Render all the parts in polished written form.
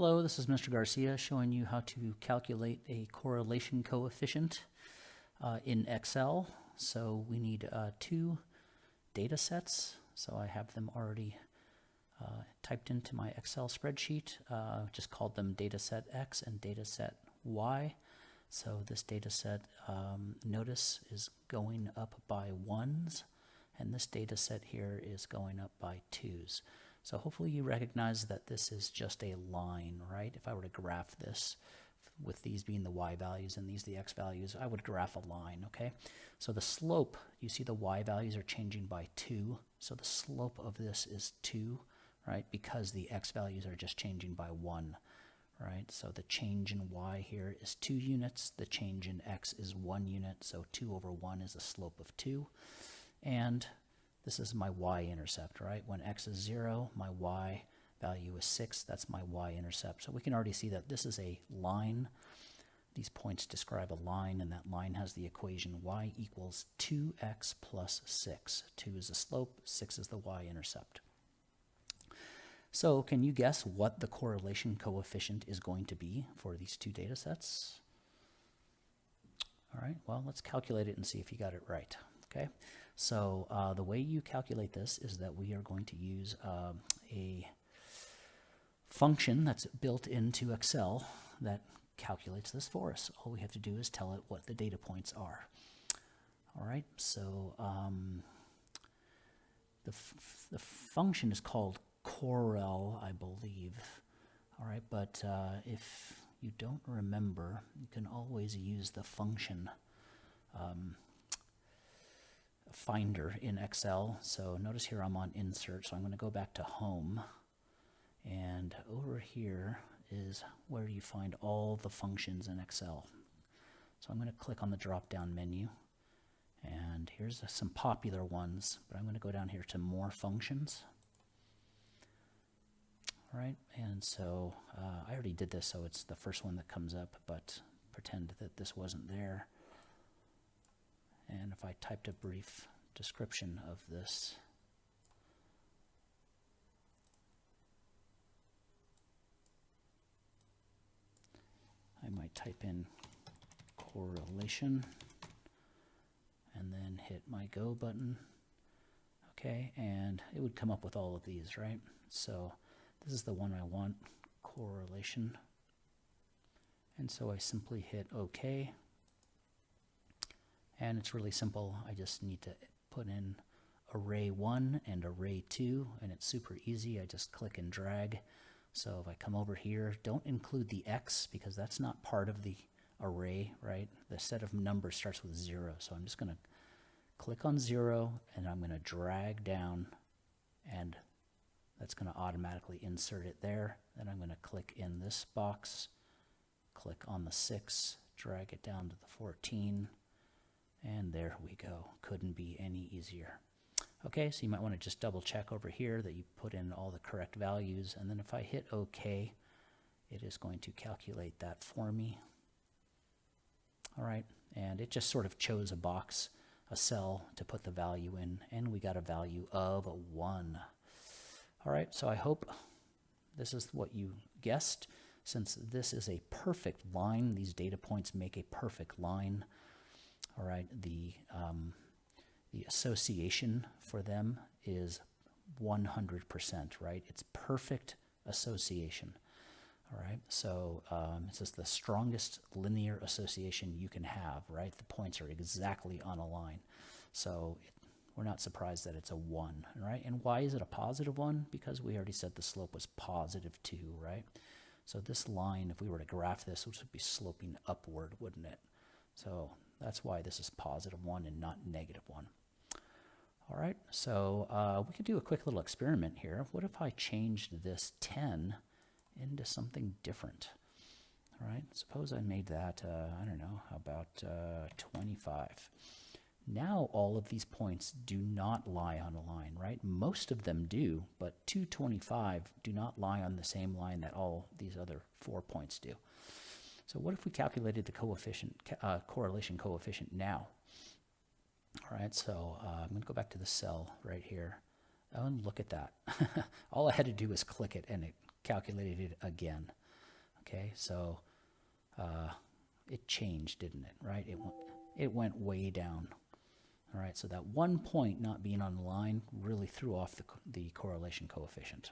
Hello, this is Mr. Garcia showing you how to calculate a correlation coefficient in Excel. So we need two data sets. So I have them already typed into my Excel spreadsheet. Just called them dataset X and dataset Y. So this dataset, notice, is going up by ones, and this dataset here is going up by twos. So hopefully you recognize that this is just a line, right? If I were to graph this, with these being the y values and these the x values, I would graph a line, okay? So the slope, you see the y values are changing by 2. So the slope of this is 2, right? Because the x values are just changing by 1, right? So the change in y here is 2 units. The change in x is 1 unit. So 2 over 1 is a slope of 2. And this is my y-intercept, right? When x is 0, my y value is 6. That's my y-intercept. So we can already see that this is a line. These points describe a line, and that line has the equation y equals 2x plus 6. 2 is the slope, 6 is the y-intercept. So can you guess what the correlation coefficient is going to be for these two data sets? All right, well, let's calculate it and see if you got it right. Okay, so the way you calculate this is that we are going to use a function that's built into Excel that calculates this for us. All we have to do is tell it what the data points are. All right, so the function is called Corel, I believe. All right, but if you don't remember, you can always use the function finder in Excel. So notice here I'm on insert, so I'm going to go back to home, and over here is where you find all the functions in Excel. So I'm going to click on the drop down menu, and here's some popular ones, but I'm going to go down here to more functions. All right, and so I already did this, so it's the first one that comes up, but pretend that this wasn't there. And if I typed a brief description of this, I might type in correlation and then hit my go button. Okay, and it would come up with all of these, right? So this is the one I want, correlation. And so I simply hit OK. And it's really simple. I just need to put in array 1 and array 2, and it's super easy. I just click and drag. So if I come over here, don't include the x because that's not part of the array, right? The set of numbers starts with 0. So I'm just going to click on 0, and I'm going to drag down, and that's going to automatically insert it there. Then I'm going to click in this box, click on the 6, drag it down to the 14, and there we go. Couldn't be any easier. Okay, so you might want to just double check over here that you put in all the correct values, and then if I hit OK, it is going to calculate that for me. All right, and it just sort of chose a box, a cell to put the value in, and we got a value of 1. All right, so I hope this is what you guessed. Since this is a perfect line, these data points make a perfect line. All right, the association for them is 100%, right? It's perfect association. All right, so it's just the strongest linear association you can have, right? The points are exactly on a line. So we're not surprised that it's a 1, right? And why is it a positive 1? Because we already said the slope was positive 2, right? So this line, if we were to graph this, which would be sloping upward, wouldn't it? So that's why this is positive 1 and not negative 1. All right, so we could do a quick little experiment here. What if I changed this 10 into something different? All right, suppose I made that, I don't know, how about 25? Now all of these points do not lie on a line, right? Most of them do, but 225 do not lie on the same line that all these other 4 points do. So what if we calculated the coefficient, correlation coefficient now? All right, so I'm going to go back to the cell right here. Oh, and look at that. All I had to do was click it, and it calculated it again. Okay, so it changed, didn't it? Right? It went way down. All right, so that 1 point not being on the line really threw off the correlation coefficient.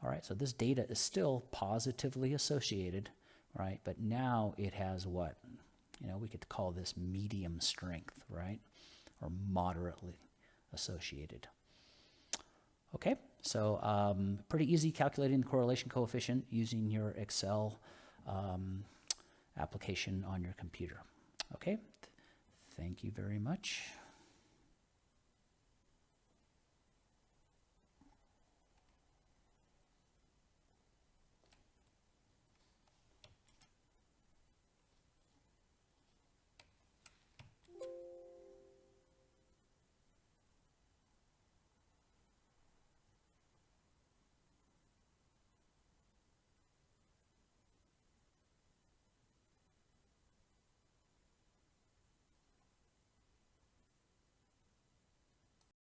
All right, so this data is still positively associated, right? But now it has what? You know, we could call this medium strength, right? Or moderately associated. Okay, so pretty easy calculating the correlation coefficient using your Excel application on your computer. Okay, thank you very much.